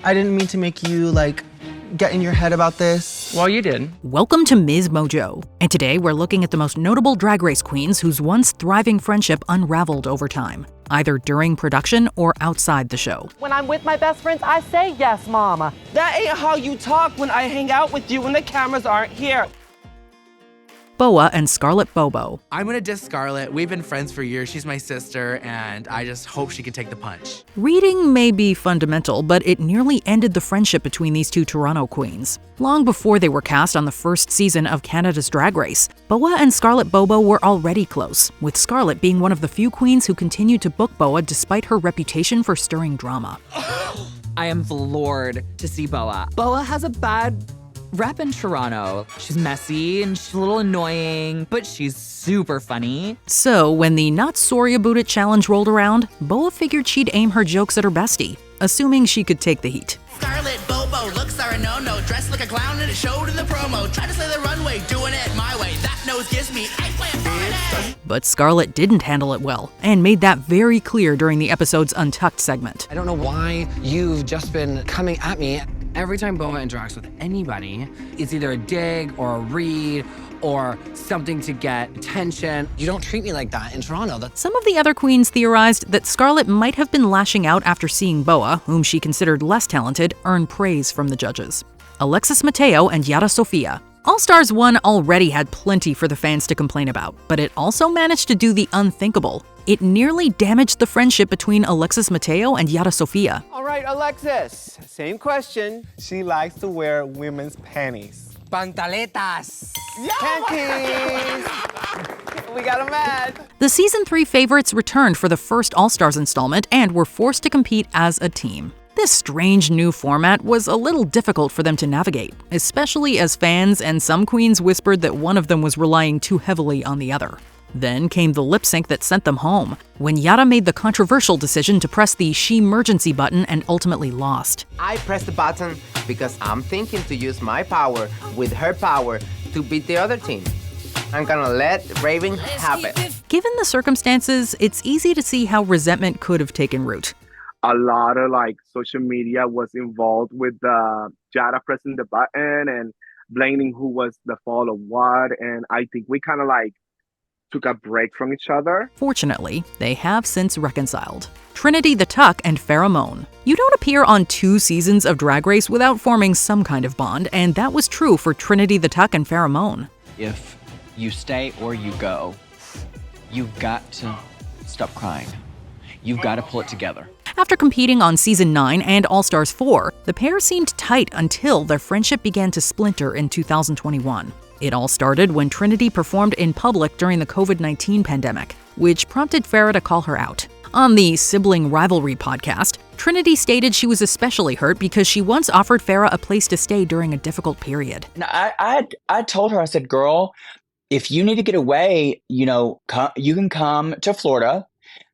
I didn't mean to make you, get in your head about this. Well, you did. Welcome to MsMojo, and today we're looking at the most notable Drag Race queens whose once thriving friendship unraveled over time, either during production or outside the show. When I'm with my best friends, I say yes, mama. That ain't how you talk when I hang out with you when the cameras aren't here. Boa and Scarlet Bobo. I'm gonna diss Scarlet. We've been friends for years. She's my sister, and I just hope she can take the punch. Reading may be fundamental, but it nearly ended the friendship between these two Toronto queens. Long before they were cast on the first season of Canada's Drag Race, Boa and Scarlet Bobo were already close, with Scarlet being one of the few queens who continued to book Boa despite her reputation for stirring drama. I am floored to see Boa. Boa has a bad rep in Toronto. She's messy and she's a little annoying, but she's super funny. So when the Not Sorry About It challenge rolled around, Boa figured she'd aim her jokes at her bestie, assuming she could take the heat. Scarlet Bobo, looks are a no-no, dressed like a clown and it showed in the promo. Try to slay the runway, doing it my way. That nose gives me eggplant. But Scarlet didn't handle it well, and made that very clear during the episode's Untucked segment. I don't know why you've just been coming at me. Every time Boa interacts with anybody, it's either a dig or a read or something to get attention. You don't treat me like that in Toronto. Some of the other queens theorized that Scarlet might have been lashing out after seeing Boa, whom she considered less talented, earn praise from the judges. Alexis, Mateo, and Yara Sofia. All Stars 1 already had plenty for the fans to complain about, but it also managed to do the unthinkable. It nearly damaged the friendship between Alexis Mateo and Yara Sofia. All right, Alexis, same question. She likes to wear women's panties. Pantaletas. Panties! We got them mad. The Season 3 favorites returned for the first All Stars installment and were forced to compete as a team. This strange new format was a little difficult for them to navigate, especially as fans and some queens whispered that one of them was relying too heavily on the other. Then came the lip sync that sent them home, when Yara made the controversial decision to press the She-mergency button and ultimately lost. I pressed the button because I'm thinking to use my power with her power to beat the other team. I'm gonna let Raven have it. Given the circumstances, it's easy to see how resentment could have taken root. A lot of social media was involved with Yara pressing the button and blaming who was the fault of what, and I think we kind of took a break from each other. Fortunately, they have since reconciled. Trinity the Tuck and Farrah Moan. You don't appear on 2 seasons of Drag Race without forming some kind of bond, and that was true for Trinity the Tuck and Farrah Moan. If you stay or you go, you've got to stop crying. You've got to pull it together. After competing on Season 9 and All Stars 4, the pair seemed tight until their friendship began to splinter in 2021. It all started when Trinity performed in public during the COVID-19 pandemic, which prompted Farrah to call her out. On the Sibling Rivalry podcast, Trinity stated she was especially hurt because she once offered Farrah a place to stay during a difficult period. I told her, I said, girl, if you need to get away, you can come to Florida.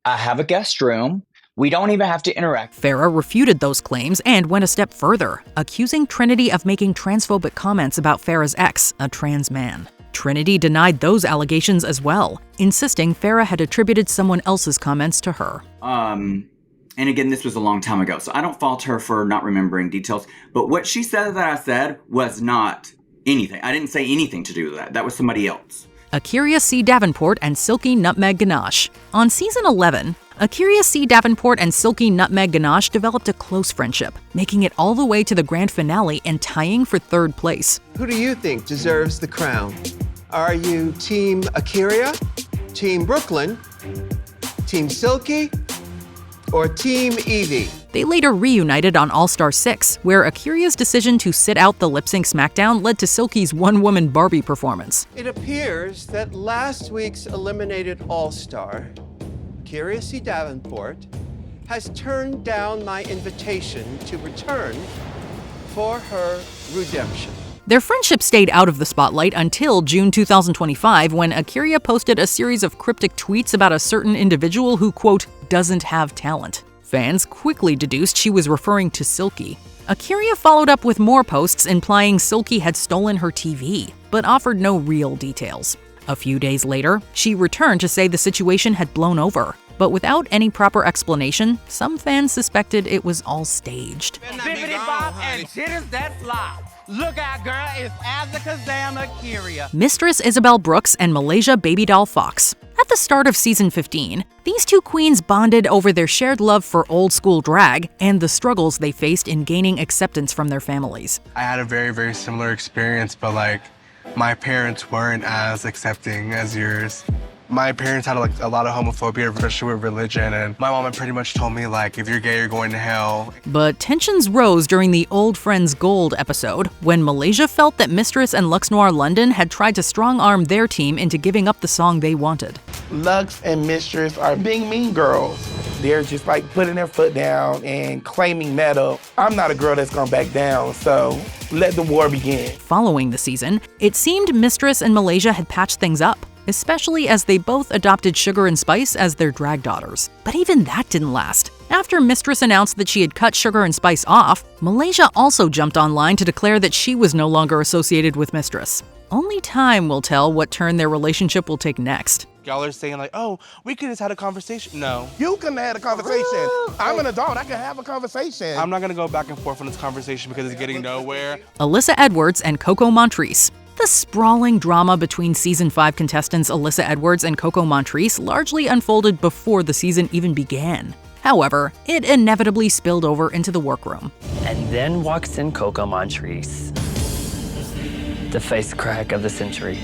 I have a guest room. We don't even have to interact. Farrah refuted those claims and went a step further, accusing Trinity of making transphobic comments about Farrah's ex, a trans man. Trinity denied those allegations as well, insisting Farrah had attributed someone else's comments to her. And again, this was a long time ago, so I don't fault her for not remembering details. But what she said that I said was not anything. I didn't say anything to do with that. That was somebody else. Akira C. Davenport and Silky Nutmeg Ganache. On Season 11, Akira C. Davenport and Silky Nutmeg Ganache developed a close friendship, making it all the way to the grand finale and tying for 3rd place. Who do you think deserves the crown? Are you Team Akira, Team Brooklyn, Team Silky, or Team Evie? They later reunited on All-Star 6, where Akira's decision to sit out the lip-sync SmackDown led to Silky's one-woman Barbie performance. It appears that last week's eliminated All-Star, Akira C. Davenport, has turned down my invitation to return for her redemption. Their friendship stayed out of the spotlight until June 2025, when Akira posted a series of cryptic tweets about a certain individual who, quote, doesn't have talent. Fans quickly deduced she was referring to Silky. Akira followed up with more posts implying Silky had stolen her TV, but offered no real details. A few days later, she returned to say the situation had blown over. But without any proper explanation, some fans suspected it was all staged. Bibbidi bop and jitters that fly. Look out, girl, it's Azakazam Akira. Mistress Isabel Brooks and Malaysia Baby Doll Fox. At the start of season 15, these two queens bonded over their shared love for old-school drag and the struggles they faced in gaining acceptance from their families. I had a very, very similar experience, but my parents weren't as accepting as yours. My parents had a lot of homophobia, especially with religion, and my mom had pretty much told me if you're gay, you're going to hell. But tensions rose during the Old Friends Gold episode when Malaysia felt that Mistress and Lux Noir London had tried to strong-arm their team into giving up the song they wanted. Lux and Mistress are being mean girls. They're just putting their foot down and claiming meta. I'm not a girl that's gonna back down, so let the war begin. Following the season, it seemed Mistress and Malaysia had patched things up, especially as they both adopted Sugar and Spice as their drag daughters. But even that didn't last. After Mistress announced that she had cut Sugar and Spice off, Malaysia also jumped online to declare that she was no longer associated with Mistress. Only time will tell what turn their relationship will take next. Y'all are saying oh, we could just had a conversation. No. You couldn't have had a conversation. I'm an adult, I can have a conversation. I'm not gonna go back and forth on this conversation because it's getting nowhere. Alyssa Edwards and Coco Montrese. The sprawling drama between Season 5 contestants Alyssa Edwards and Coco Montrese largely unfolded before the season even began. However, it inevitably spilled over into the workroom. And then walks in Coco Montrese, the face crack of the century.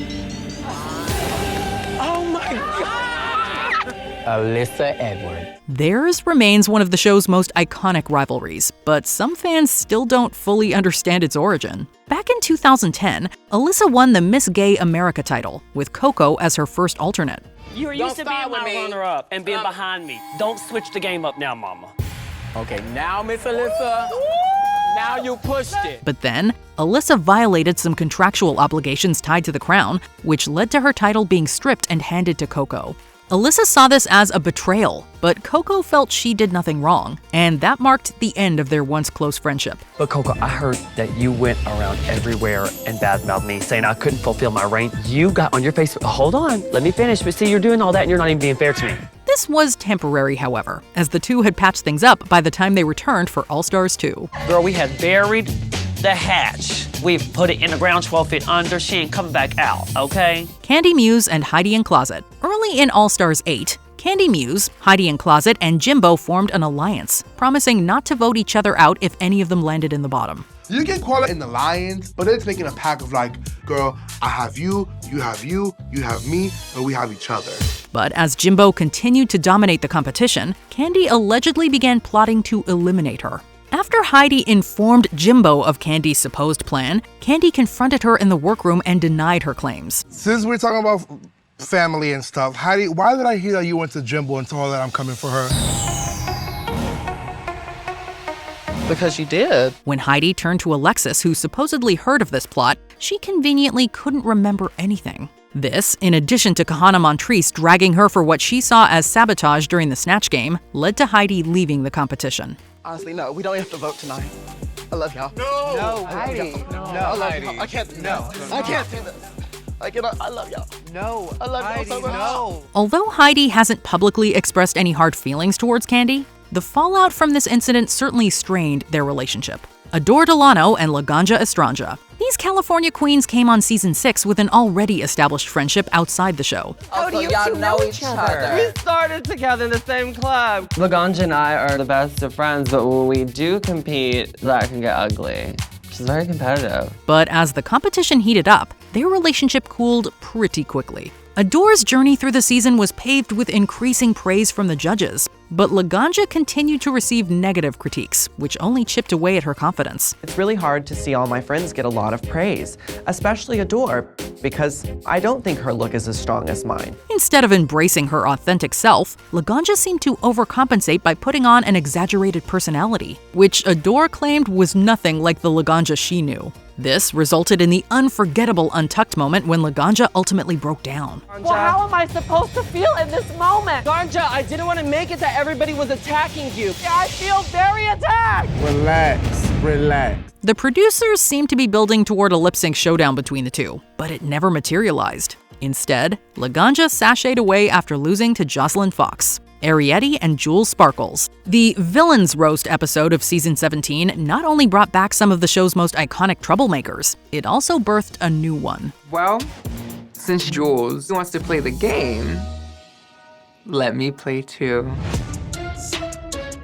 Oh my God! Alyssa Edwards. Theirs remains one of the show's most iconic rivalries, but some fans still don't fully understand its origin. Back in 2010, Alyssa won the Miss Gay America title, with Coco as her first alternate. You're used to being my runner-up and being behind me. Don't switch the game up now, mama. Okay, now, Miss Alyssa, now you pushed it. But then, Alyssa violated some contractual obligations tied to the crown, which led to her title being stripped and handed to Coco. Alyssa saw this as a betrayal, but Coco felt she did nothing wrong, and that marked the end of their once close friendship. But Coco, I heard that you went around everywhere and badmouthed me, saying I couldn't fulfill my reign. You got on your face, hold on, let me finish, but see, you're doing all that and you're not even being fair to me. This was temporary, however, as the two had patched things up by the time they returned for All Stars 2. Girl, we had buried the hatch. We've put it in the ground 12 feet under. She ain't coming back out, okay? Kandy Muse and Heidi and Closet. Early in All Stars 8, Kandy Muse, Heidi and Closet, and Jimbo formed an alliance, promising not to vote each other out if any of them landed in the bottom. You can call it an alliance, but it's making a pack of girl, I have you, you have you, you have me, and we have each other. But as Jimbo continued to dominate the competition, Kandy allegedly began plotting to eliminate her. After Heidi informed Jimbo of Kandy's supposed plan, Kandy confronted her in the workroom and denied her claims. Since we're talking about family and stuff, Heidi, why did I hear that you went to Jimbo and told her that I'm coming for her? Because you did. When Heidi turned to Alexis, who supposedly heard of this plot, she conveniently couldn't remember anything. This, in addition to Kahana Montrese dragging her for what she saw as sabotage during the Snatch Game, led to Heidi leaving the competition. Honestly, no, we don't have to vote tonight. I love y'all. No, Heidi. No, I love Heidi. y'all. I can't do this. I can't do this. I love y'all. No, I love y'all so much. No. Although Heidi hasn't publicly expressed any hard feelings towards Kandy, the fallout from this incident certainly strained their relationship. Adore Delano and Laganja Estranja. These California queens came on season 6 with an already established friendship outside the show. How do you two know each other? We started together in the same club. Laganja and I are the best of friends, but when we do compete, that can get ugly. She's very competitive. But as the competition heated up, their relationship cooled pretty quickly. Adore's journey through the season was paved with increasing praise from the judges, but Laganja continued to receive negative critiques, which only chipped away at her confidence. It's really hard to see all my friends get a lot of praise, especially Adore, because I don't think her look is as strong as mine. Instead of embracing her authentic self, Laganja seemed to overcompensate by putting on an exaggerated personality, which Adore claimed was nothing like the Laganja she knew. This resulted in the unforgettable Untucked moment when Laganja ultimately broke down. Well, how am I supposed to feel in this moment? Ganja, I didn't want to make it that everybody was attacking you. I feel very attacked. Relax. The producers seemed to be building toward a lip-sync showdown between the two, but it never materialized. Instead, Laganja sashayed away after losing to Jocelyn Fox. Arietti and Jewels Sparkles. The Villains Roast episode of season 17 not only brought back some of the show's most iconic troublemakers, it also birthed a new one. Well, since Jules wants to play the game, let me play too.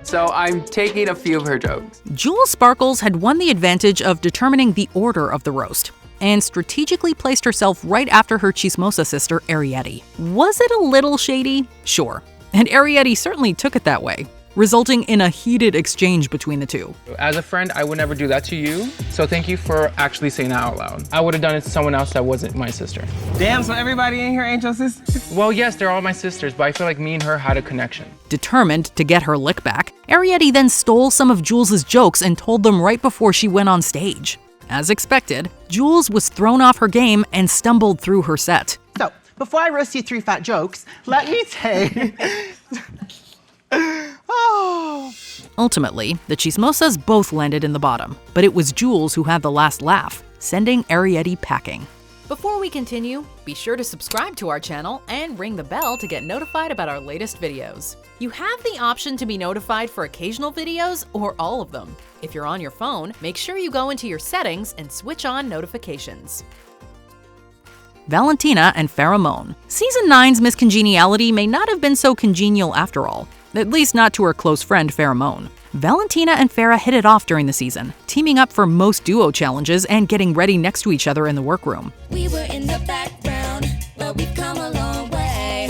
So I'm taking a few of her jokes. Jewels Sparkles had won the advantage of determining the order of the roast, and strategically placed herself right after her chismosa sister, Arietti. Was it a little shady? Sure. And Arietti certainly took it that way, resulting in a heated exchange between the two. As a friend, I would never do that to you, so thank you for actually saying that out loud. I would have done it to someone else that wasn't my sister. Damn, so everybody in here ain't your sister? Well, yes, they're all my sisters, but I feel like me and her had a connection. Determined to get her lick back, Arietti then stole some of Jules' jokes and told them right before she went on stage. As expected, Jules was thrown off her game and stumbled through her set. So, before I roast you 3 fat jokes, let me say... Ultimately, the chismosas both landed in the bottom, but it was Jules who had the last laugh, sending Arietti packing. Before we continue, be sure to subscribe to our channel and ring the bell to get notified about our latest videos. You have the option to be notified for occasional videos or all of them. If you're on your phone, make sure you go into your settings and switch on notifications. Valentina and Farrah Moan. Season 9's miscongeniality may not have been so congenial after all, at least not to her close friend Farrah Moan. Valentina and Farrah hit it off during the season, teaming up for most duo challenges and getting ready next to each other in the workroom. We were in the background, but we've come a long way.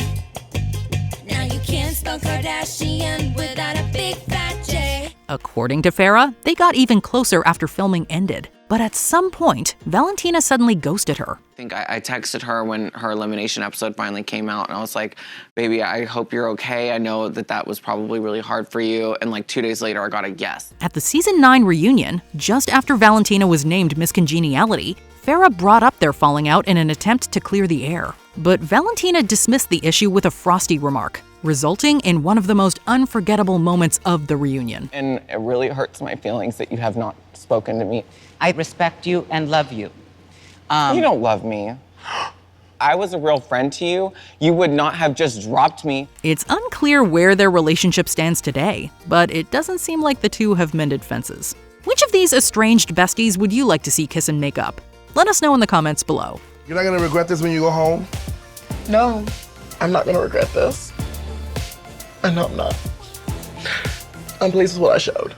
Now you can't spell Kardashian without a big fat J. According to Farrah, they got even closer after filming ended. But at some point, Valentina suddenly ghosted her. I think I texted her when her elimination episode finally came out, and I was like, baby, I hope you're okay. I know that was probably really hard for you. And like 2 days later, I got a yes. At the season 9 reunion, just after Valentina was named Miss Congeniality, Farrah brought up their falling out in an attempt to clear the air. But Valentina dismissed the issue with a frosty remark, resulting in one of the most unforgettable moments of the reunion. And it really hurts my feelings that you have not spoken to me. I respect you and love you. You don't love me. I was a real friend to you. You would not have just dropped me. It's unclear where their relationship stands today, but it doesn't seem like the two have mended fences. Which of these estranged besties would you like to see kiss and make up? Let us know in the comments below. You're not gonna regret this when you go home? No, I'm not gonna regret this. I know I'm not. I'm pleased with what I showed.